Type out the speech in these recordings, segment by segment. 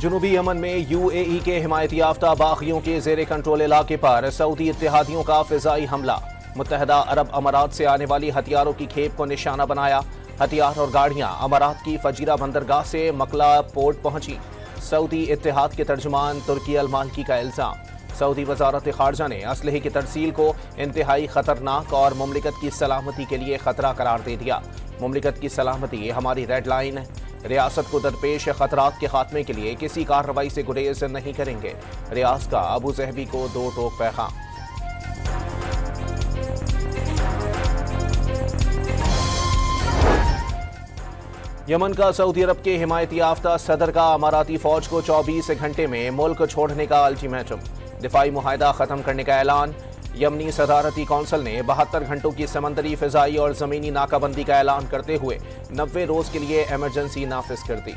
जुनूबी Yemen में UAE के हिमायती याफ्ता बागियों के जेर कंट्रोल इलाके पर सऊदी इत्तेहादियों का फिजाई हमला। मुत्तहदा अरब अमारात से आने वाली हथियारों की खेप को निशाना बनाया। हथियार और गाड़ियां अमारात की फजीरा बंदरगाह से मकला पोर्ट पहुंची। सऊदी इत्तेहाद के तर्जुमान तुर्की अल मालिकी का इल्जाम। सऊदी वजारत खारजा ने असलहे की तरसील को इंतहाई खतरनाक और मुमलिकत की सलामती के लिए खतरा करार दे दिया। मुमलिकत की सलामती हमारी रेड लाइन है। रियासत को दरपेश खतरात के खात्मे के लिए किसी कार्रवाई से गुरेज नहीं करेंगे। रियाज का अबू जहबी को दो टोक पैगाम। यमन का सऊदी अरब के हिमायती याफ्ता सदर का अमाराती फौज को 24 घंटे में मुल्क छोड़ने का अल्टीमेटम। दिफाई मुआहदा खत्म करने का ऐलान। यमनी सदारती कौंसिल ने 72 घंटों की समंदरी फिजाई और जमीनी नाकाबंदी का ऐलान करते हुए 90 रोज के लिए इमरजेंसी नाफिज कर दी।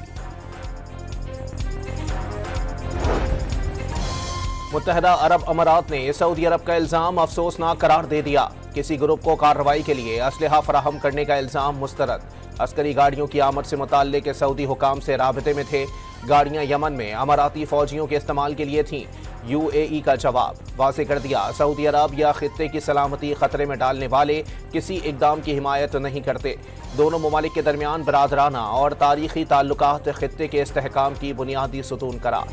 मुत्तहदा अरब अमारात ने सऊदी अरब का इल्जाम अफसोसनाक करार दे दिया। किसी ग्रुप को कार्रवाई के लिए असलहा फराहम करने का इल्जाम मुस्तरद। अस्करी गाड़ियों की आमद से मुताल्लिक सऊदी हुकाम से राबते में थे। गाड़ियां यमन में अमाराती फौजियों के इस्तेमाल के लिए थीं। UAE का जवाब वाज़ेह कर दिया, सऊदी अरब या खित्ते की सलामती खतरे में डालने वाले किसी इकदाम की हिमायत नहीं करते। दोनों ममालिक के दरमियान बरादराना और तारीखी ताल्लुकात खित्ते के इस्तेहकाम की बुनियादी सुतून करार।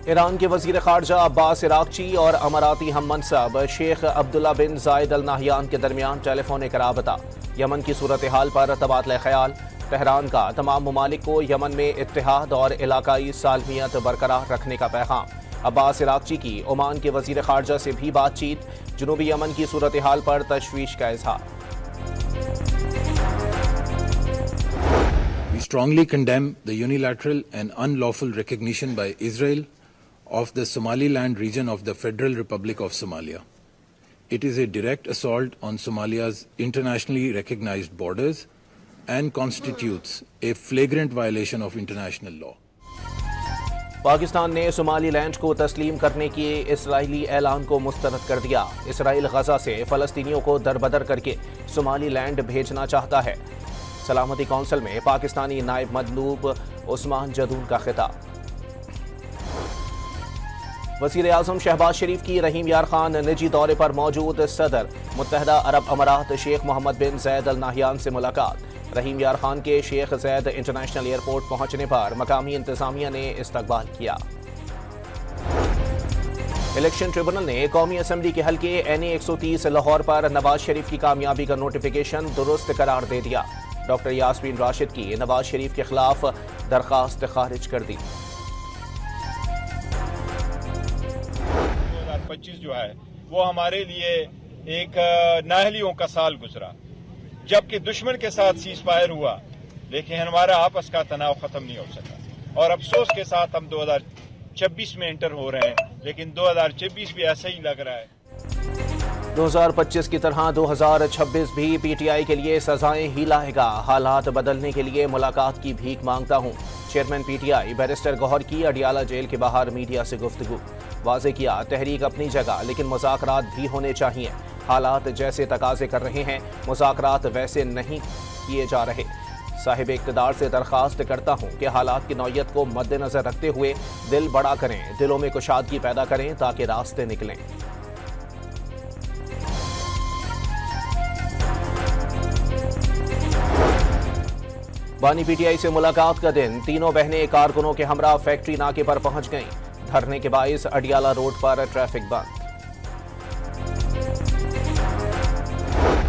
ईरान के वजीर खारजा अब्बास इराक्ची और अमाराती हम मनसब शेख अब्दुल्ला बिन जायद अल नाहयान के दरमियान टेलीफोनिक राबता। यमन की सूरत हाल पर तबादला ख्याल। तेहरान का तमाम ममालिक को यमन में इत्तेहाद और इलाकाई सालमियत बरकरार रखने का पैगाम। अब्बास इराक्ची की ओमान के वजीर खारजा से भी बातचीत। जुनूबी यमन की सूरत हाल पर तशवीश का इजहार। We strongly condemn the unilateral and unlawful recognition by Israel of the Somaliland region of the Federal Republic of Somalia. It is a direct assault on Somalia's internationally recognized borders and constitutes a flagrant violation of international law. Pakistan ने Somaliland को तस्लीम करने के Israeli ऐलान को मुस्तरद कर दिया। Israel गजा से फलस्तीनियों को दरबदर करके सोमालीलैंड भेजना चाहता है। सलामती कौंसिल में पाकिस्तानी नायब मंदूब उस्मान जदून का खिताब। वज़ीर आज़म शहबाज शरीफ की रहीम यार खान निजी दौरे पर मौजूद। सदर मुत्तहदा अरब अमारात शेख मोहम्मद बिन जैद अल नाहयान से मुलाकात। रहीम यार खान के शेख जैद इंटरनेशनल एयरपोर्ट पहुंचने पर मकामी इंतजामिया ने इस्तकबाल किया। इलेक्शन ट्रिब्यूनल ने कौमी असम्बली के हल्के NA 130 लाहौर पर नवाज शरीफ की कामयाबी का नोटिफिकेशन दुरुस्त करार दे दिया। डॉक्टर यास्मीन राशिद की नवाज शरीफ के खिलाफ दरखास्त खारिज कर दी। 2025 जो है वो हमारे लिए एक नाअहलियों का साल गुजरा, जबकि दुश्मन के साथ सीज फायर हुआ, लेकिन हमारा आपस का तनाव खत्म नहीं हो सका। और अफसोस के साथ हम 2026 में एंटर हो रहे हैं, लेकिन 2026 भी ऐसा ही लग रहा है। 2025 की तरह 2026 भी PTI के लिए सजाएं ही लाएगा। हालात बदलने के लिए मुलाकात की भीख मांगता हूं। चेयरमैन PTI बैरिस्टर गौहर की अडियाला जेल के बाहर मीडिया से गुफ्तगू। वाज़ेह किया, तहरीक अपनी जगह लेकिन मुज़ाकरात भी होने चाहिए। हालात जैसे तकाजे कर रहे हैं, मुज़ाकरात वैसे नहीं किए जा रहे। साहिब इक़्तिदार से दरख्वास्त करता हूँ कि हालात की नौयत को मद्देनजर रखते हुए दिल बड़ा करें, दिलों में कुशादगी पैदा करें ताकि रास्ते निकलें। बानी PTI से मुलाकात का दिन। तीनों बहनें कारकुनों के हमरा फैक्ट्री नाके पर पहुंच गईं। धरने के बाइस अडियाला रोड पर ट्रैफिक बंद।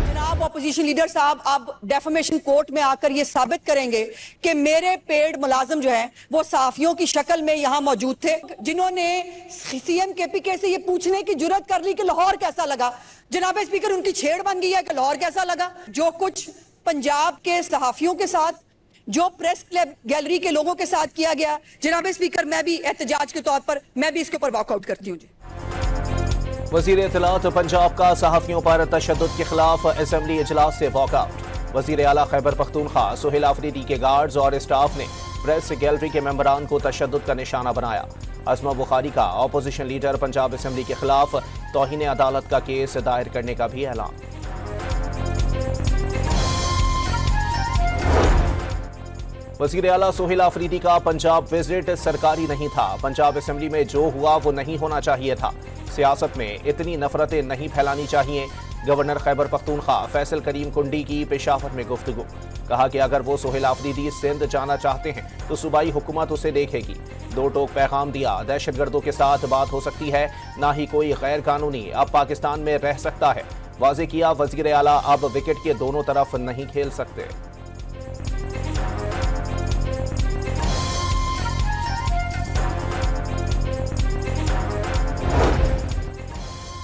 जनाब अपोजिशन लीडर साहब, अब डेफमेशन कोर्ट में आकर ये साबित करेंगे कि मेरे पेड मुलाजिम जो है वो साफियों की शक्ल में यहाँ मौजूद थे, जिन्होंने CM KPK से ये पूछने की जुर्रत कर ली कि लाहौर कैसा लगा। जनाब स्पीकर, उनकी छेड़ बन गई है कि लाहौर कैसा लगा। जो कुछ पंजाब के सहाफियों के साथ, जो प्रेस क्लब गैलरी के लोगों के साथ किया गया, जनाब स्पीकर, मैं भी एहतजाज के तौर पर मैं भी इसके ऊपर वॉकआउट करती हूँ। वजीर इत्तलात पंजाब का सहाफियों पर तशद्दुद के खिलाफ असेंबली इजलास से वॉकआउट। वजीर आला खैबर पख्तूनख्वा सुहेल आफरीदी के गार्ड्स और स्टाफ ने प्रेस गैलरी के मेंबरान को तशद्दुद का निशाना बनाया। अस्मा बुखारी का ऑपोजिशन लीडर पंजाब असेंबली के खिलाफ तौहीन अदालत का केस दायर करने का भी ऐलान। वज़ीर आला सोहेल आफरीदी का पंजाब विजिट सरकारी नहीं था। पंजाब असेंबली में जो हुआ वो नहीं होना चाहिए था। सियासत में इतनी नफरतें नहीं फैलानी चाहिए। गवर्नर खैबर पख्तूनख्वा फैसल करीम कुंडी की पेशावर में गुफ्तगू। कहा कि अगर वो सोहेल आफरीदी सिंध जाना चाहते हैं तो सूबाई हुकूमत उसे देखेगी। दो टोक पैगाम दिया, दहशतगर्दों के साथ बात हो सकती है, ना ही कोई गैर कानूनी अब पाकिस्तान में रह सकता है। वाज़ेह किया वज़ीर आला अब विकेट के दोनों तरफ नहीं खेल सकते।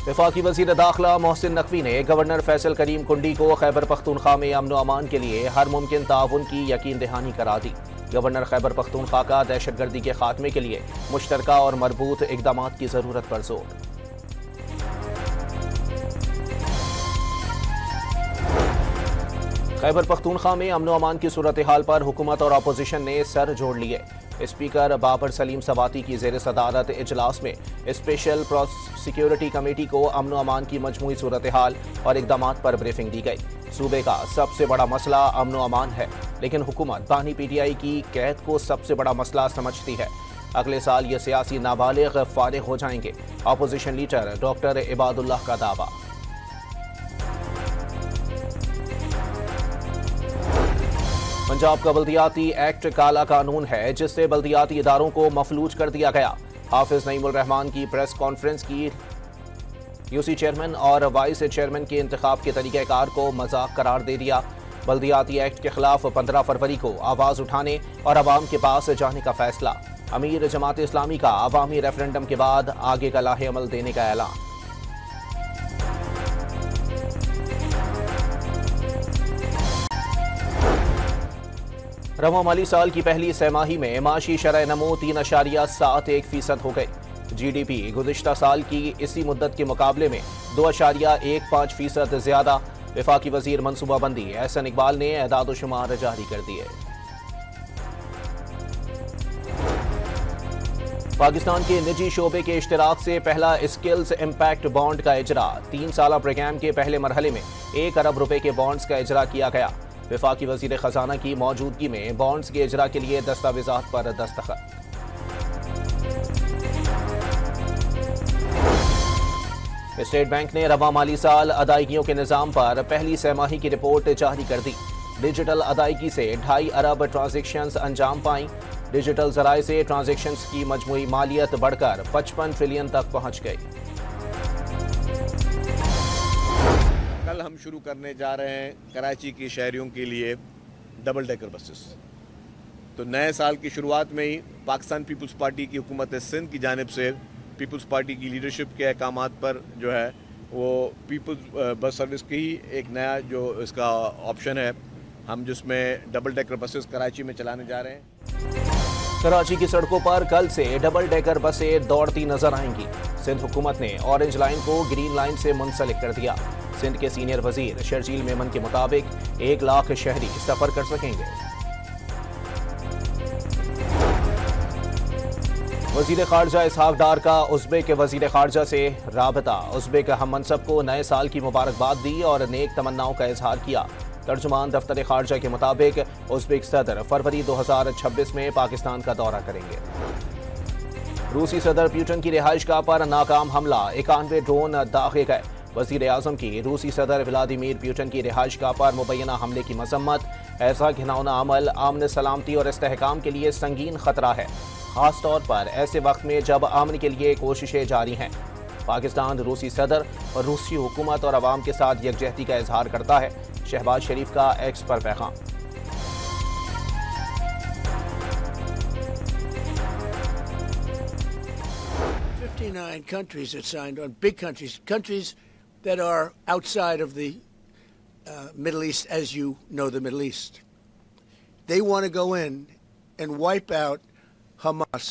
वफाकी वज़ीर दाखिला मोहसिन नकवी ने गवर्नर फैसल करीम कुंडी को खैबर पख्तूनख्वा में अमन व अमान के लिए हर मुमकिन ताउन की यकीन दहानी करा दी। गवर्नर खैबर पख्तूनख्वा का दहशतगर्दी के खात्मे के लिए मुश्तरका और मरबूत इक़दाम की ज़रूरत पर जोर। खैबर पख्तूनख्वा में अमन व अमान की सूरत हाल पर हुकूमत और अपोजिशन ने सर जोड़ लिए। स्पीकर बाबर सलीम सवाती की ज़ेर सदारत इजलास में स्पेशल सिक्योरिटी कमेटी को अमन व अमान की मजमूई सूरत हाल और इक़दाम पर ब्रीफिंग दी गई। सूबे का सबसे बड़ा मसला अमन व अमान है, लेकिन हुकूमत बानी PTI की कैद को सबसे बड़ा मसला समझती है। अगले साल ये सियासी नाबालिग फारिग हो जाएंगे। अपोजिशन लीडर डॉक्टर इबादुल्लाह का दावा। पंजाब का बल्दियाती एक्ट काला कानून है जिससे बल्दियाती इदारों को मफलूज कर दिया गया। हाफिज नईमुल रहमान की प्रेस कॉन्फ्रेंस की यूसी चेयरमैन और वाइस चेयरमैन के इंतखाब के तरीक़ेकार को मजाक करार दे दिया। बल्दियाती एक्ट के खिलाफ 15 फरवरी को आवाज़ उठाने और अवाम के पास जाने का फैसला। अमीर जमात इस्लामी का अवामी रेफरेंडम के बाद आगे का लाहे अमल देने का ऐलान। रवा माली साल की पहली सहमाही में माशी शरह नमो 3.71% हो गई। GDP गुज़िश्ता साल की इसी मुद्दत के मुकाबले में 2.15% ज्यादा। वफाकी वजीर मनसूबाबंदी एहसन इकबाल ने एदाद शुमार जारी कर दिए। पाकिस्तान के निजी शोबे के इश्तराक से पहला स्किल्स इम्पैक्ट बॉन्ड का इजरा। 3 साला प्रोग्राम के पहले मरहले में 1 अरब रुपए के बॉन्ड्स का इजरा किया गया। वफाकी वजीर खजाना की मौजूदगी में बॉन्ड्स के इजरा के लिए दस्तावेजात पर दस्तखत। स्टेट बैंक ने रवा माली साल अदायगियों के निज़ाम पर पहली सहमाही की रिपोर्ट जारी कर दी। डिजिटल अदायगी से 2.5 अरब ट्रांजेक्शंस अंजाम पाई। डिजिटल जराए से ट्रांजेक्शंस की मजमूई मालियत बढ़कर 55 ट्रिलियन तक पहुंच गई। कल हम शुरू करने जा रहे हैं कराची के शहरियों के लिए डबल डेकर बसेस। तो नए साल की शुरुआत में ही पाकिस्तान पीपल्स पार्टी की हुकूमत सिंध की जानिब से पीपल्स पार्टी की लीडरशिप के अहकामात पर जो है वो पीपल्स बस सर्विस की ही एक नया जो इसका ऑप्शन है हम जिसमें डबल डेकर बसेस कराची में चलाने जा रहे हैं। कराची की सड़कों पर कल से डबल डेकर बसें दौड़ती नजर आएंगी। सिंध हुकूमत ने ऑरेंज लाइन को ग्रीन लाइन से मुंसलिक कर दिया। सिंध के सीनियर वजीर शर्जील मेमन के मुताबिक 1 लाख शहरी सफर कर सकेंगे। वजीर खारजा इसहाक डार का उज़्बेक वजीर खारजा से राबता। उज़्बेक हम मनसब को नए साल की मुबारकबाद दी और नेक तमन्नाओं का इजहार किया। तर्जुमान दफ्तर खारजा के मुताबिक उज़्बेक सदर फरवरी 2026 में पाकिस्तान का दौरा करेंगे। रूसी सदर पुतिन की रिहाइशगाह पर नाकाम हमला, 91 ड्रोन दागे गए। वज़ीर आज़म की रूसी सदर व्लादिमीर पुतिन की रिहाइशगाह पर मुबैना हमले की मजम्मत। ऐसा घिनौना अमल आमन सलामती और इस्तेहकाम के लिए संगीन खतरा है, खास तौर पर ऐसे वक्त में जब अमन के लिए कोशिशें जारी हैं। पाकिस्तान रूसी सदर और रूसी हुकूमत और अवाम के साथ यकजहती का इजहार करता है। शहबाज शरीफ का एक्स पर पैगाम। countries that signed on, big countries that are outside of the Middle East, as you know the Middle East. They want to go in and wipe out Hamas.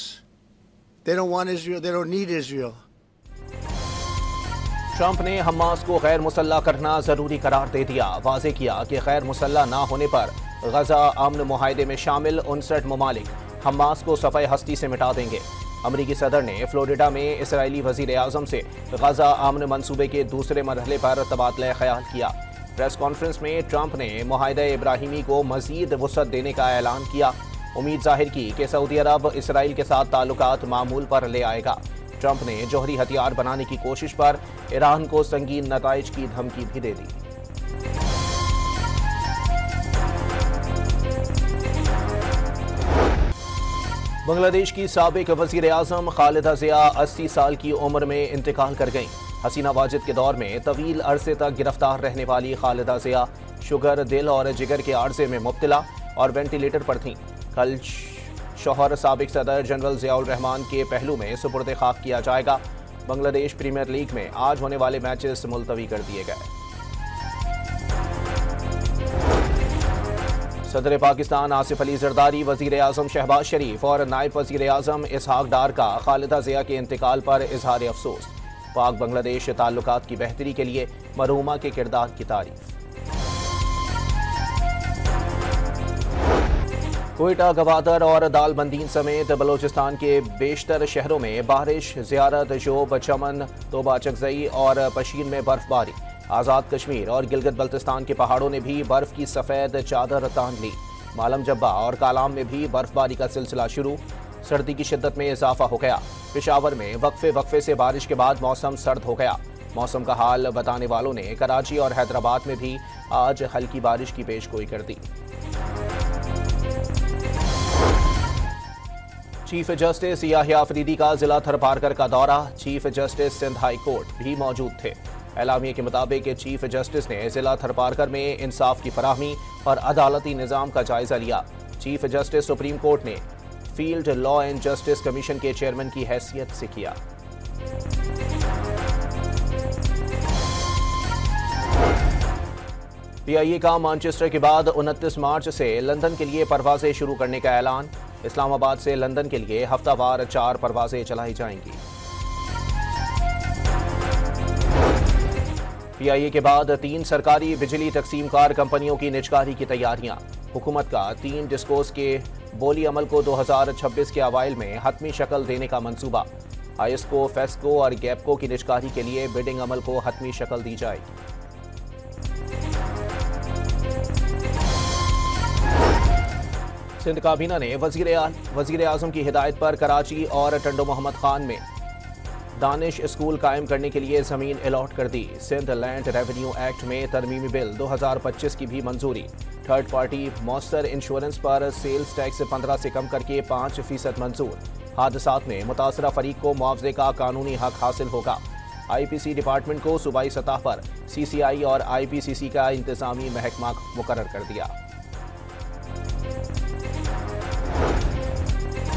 They don't want Israel. They don't need Israel. Trump ने Hamas को गैर मुसल्ला करना जरूरी करार दे दिया। वाज़ेह किया कि गैर मुसल्ला ना होने पर गजा अमन मुआहदे में शामिल 59 ममालिक हमास को सफ़े हस्ती से मिटा देंगे। अमरीकी सदर ने फ्लोरिडा में इसराइली वजीर आजम से गजा अमन मंसूबे के दूसरे मरहले पर तबादला ख्याल किया। प्रेस कॉन्फ्रेंस में ट्रंप ने मुआहिदा इब्राहिमी को मजीद वुसअत देने का ऐलान किया। उम्मीद जाहिर की कि सऊदी अरब इसराइल के साथ ताल्लुकात मामूल पर ले आएगा। ट्रंप ने जौहरी हथियार बनाने की कोशिश पर ईरान को संगीन नताइज की धमकी भी दे दी। बांग्लादेश की साबिक वजीर आजम खालिदा जिया 80 साल की उम्र में इंतकाल कर गईं। हसीना वाजिद के दौर में तवील अरसे तक गिरफ्तार रहने वाली खालिदा जिया शुगर, दिल और जिगर के आर्जे में मुब्तला और वेंटिलेटर पर थीं। कल शौहर साबिक सदर जनरल जियाउर रहमान के पहलू में सुपुर्द खाक किया जाएगा। बांग्लादेश प्रीमियर लीग में आज होने वाले मैचेस मुलतवी कर दिए गए। सदर पाकिस्तान आसिफ अली जरदारी, वजीर आजम शहबाज शरीफ और नायब वजीर आजम इसहाक डार का खालिदा जिया के इंतकाल पर इजहार अफसोस। पाक बांग्लादेश ताल्लुकात की बेहतरी के लिए मरहूमा के किरदार की तारीफ। कोयटा, गवादर और दालबंदीन समेत बलोचिस्तान के बेशतर शहरों में बारिश, जियारत, जोब, चमन, तोबा चकजई और पशीन में बर्फबारी। आज़ाद कश्मीर और गिलगित बल्तिस्तान के पहाड़ों ने भी बर्फ की सफ़ेद चादर तान ली। मालम जब्बा और कालाम में भी बर्फबारी का सिलसिला शुरू। सर्दी की शिद्दत में इजाफा हो गया। पेशावर में वक्फे से बारिश के बाद मौसम सर्द हो गया। मौसम का हाल बताने वालों ने कराची और हैदराबाद में भी आज हल्की बारिश की पेशगोई कर दी। चीफ जस्टिस याहिया अफरीदी का जिला थरपारकर का दौरा। Chief justice Sindh high court भी मौजूद थे। एलामिया के मुताबिक चीफ जस्टिस ने जिला थरपारकर में इंसाफ की फराहमी और अदालती निज़ाम का जायजा लिया। चीफ जस्टिस सुप्रीम कोर्ट ने field law and justice commission के चेयरमैन की हैसियत से किया। PIA का मैनचेस्टर के बाद 29 मार्च से लंदन के लिए परवाजें शुरू करने का ऐलान। इस्लामाबाद से लंदन के लिए हफ्तावार 4 परवाजें चलाई जाएंगी। PIA के बाद 3 सरकारी बिजली तकसीमकार कंपनियों की निजकारी की तैयारियां। हुकूमत का 3 डिस्कोस के बोली अमल को 2026 के अवाइल में हतमी शक्ल देने का मंसूबा। आईएसको, फेस्को और गैपको की निजकारी के लिए बिडिंग अमल को हतमी शक्ल दी जाएगी। सिंध काबीना ने वजीर आजम की हिदायत पर कराची और टंडो मोहम्मद खान में दानिश स्कूल कायम करने के लिए जमीन अलॉट कर दी। सिंध लैंड रेवेन्यू एक्ट में तरमीमी बिल 2025 की भी मंजूरी। थर्ड पार्टी मौसर इंश्योरेंस पर सेल्स टैक्स 15 से कम करके 5% मंजूर। हादसात में मुतासरा फरीक को मुआवजे का कानूनी हक हासिल होगा। IPC डिपार्टमेंट को सूबाई सतह पर CCI और IPCC का इंतजामी महकमा मुकर्रर कर दिया।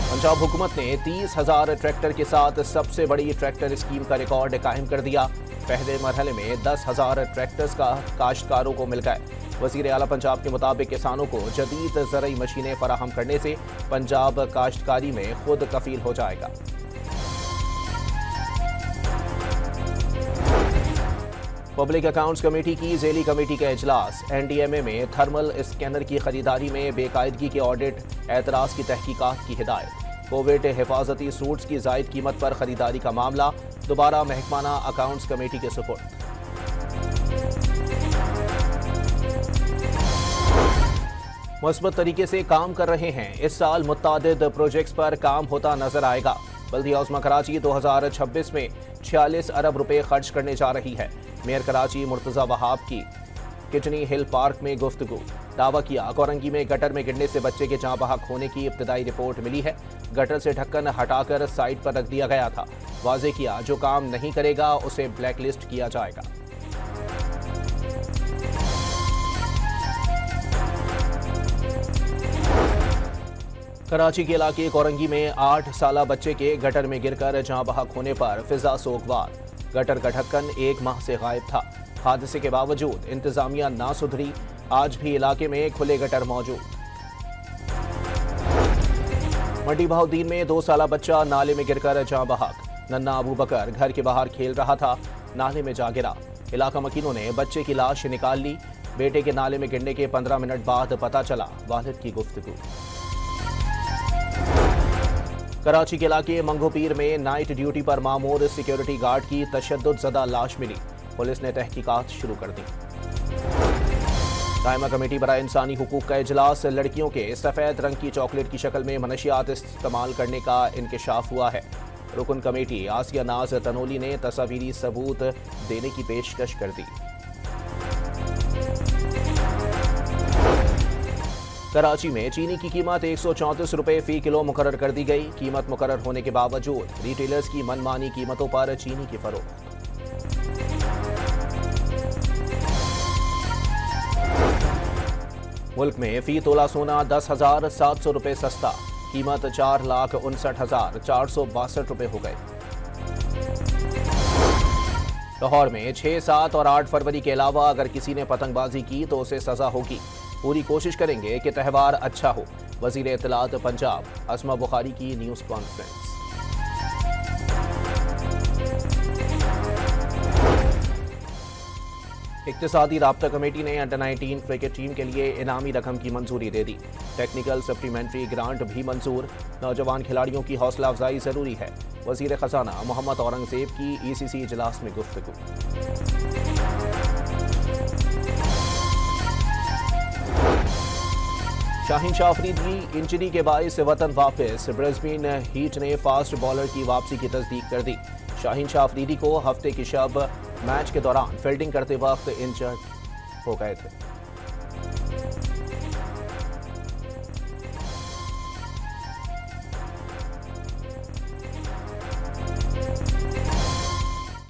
पंजाब हुकूमत ने 30,000 ट्रैक्टर के साथ सबसे बड़ी ट्रैक्टर स्कीम का रिकॉर्ड कायम कर दिया। पहले मरहले में 10,000 ट्रैक्टर्स का काश्तकारों को मिल गए। वजीर आला पंजाब के मुताबिक किसानों को जदीद ज़रई मशीनें फराहम करने से पंजाब काश्तकारी में खुद कफील हो जाएगा। पब्लिक अकाउंट्स कमेटी की ज़ेली कमेटी का इजलास। NDMA में थर्मल स्कैनर की खरीदारी में बेकायदगी के ऑडिट, एतराज़ की तहकीकात की हिदायत। कोविड हिफाजती सूट्स की जायद कीमत पर खरीदारी का मामला दोबारा महकमाना अकाउंट्स कमेटी के सुपुर्द। मुस्बत तरीके से काम कर रहे हैं। इस साल मुत्तादिद प्रोजेक्ट्स पर काम होता नजर आएगा। बल्दिया उस्मा कराची 2026 में 46 अरब रुपए खर्च करने जा रही है। मेयर कराची मुर्तजा वहाब की किचनी हिल पार्क में गुफ्तगू। दावा किया कोरंगी में गटर में गिरने से बच्चे के जाँ बहक होने की इब्तदाई रिपोर्ट मिली है। गटर से ढक्कन हटाकर साइड पर रख दिया गया था। वाजे किया जो काम नहीं करेगा उसे ब्लैकलिस्ट किया जाएगा। कराची के इलाके कोरंगी में 8 साला बच्चे के गटर में गिरकर जाँ बहक होने पर फिजा सोगवार। गटर का ढक्कन 1 माह से गायब था। हादसे के बावजूद इंतजामिया ना सुधरी। आज भी इलाके में खुले गटर मौजूद। मंडी बहाउद्दीन में 2 साला बच्चा नाले में गिरकर जाँ बहक। नन्ना अबू बकर घर के बाहर खेल रहा था, नाले में जा गिरा। इलाका मकीनों ने बच्चे की लाश निकाल ली। बेटे के नाले में गिरने के 15 मिनट बाद पता चला। वालिद की गुफ्तगू। कराची के इलाके मंगोपीर में नाइट ड्यूटी पर मामूर सिक्योरिटी गार्ड की तशद्दुद-ज़दा लाश मिली। पुलिस ने तहकीकात शुरू कर दी। कायमा कमेटी बराए इंसानी हुकूक का इजलास। लड़कियों के सफ़ेद रंग की चॉकलेट की शक्ल में मनशियात इस्तेमाल करने का इंकशाफ हुआ है। रुकन कमेटी आसिया नाज तनोली ने तस्वीरी सबूत देने की पेशकश कर दी। कराची में चीनी की कीमत 134 रुपए फी किलो मुकर्रर कर दी गई। कीमत मुकर्रर होने के बावजूद रिटेलर्स की मनमानी कीमतों पर चीनी की फरोख्त। मुल्क में फी तोला सोना 10,700 रुपए सस्ता। कीमत 4,59,462 रुपए हो गए। लाहौर में 6, 7 और 8 फरवरी के अलावा अगर किसी ने पतंगबाजी की तो उसे सजा होगी। पूरी कोशिश करेंगे कि त्यौहार अच्छा हो। वजीर इत्तलात पंजाब अस्मा बुखारी की न्यूज कॉन्फ्रेंस। इक्तिसादी राब्ता कमेटी ने अंडर-19 क्रिकेट टीम के लिए इनामी रकम की मंजूरी दे दी। टेक्निकल सप्लीमेंट्री ग्रांट भी मंजूर। नौजवान खिलाड़ियों की हौसला अफजाई जरूरी है। वजीर खजाना मोहम्मद औरंगजेब की ECC इजलास में गुफ्तगू। शाहीन शाह अफरीदी इंजरी के बाइस वतन वापस। ब्रिस्बेन हीट ने फास्ट बॉलर की वापसी की तस्दीक कर दी। शाहीन शाह अफरीदी को हफ्ते की शब मैच के दौरान फील्डिंग करते वक्त इंजर्ड हो गए थे।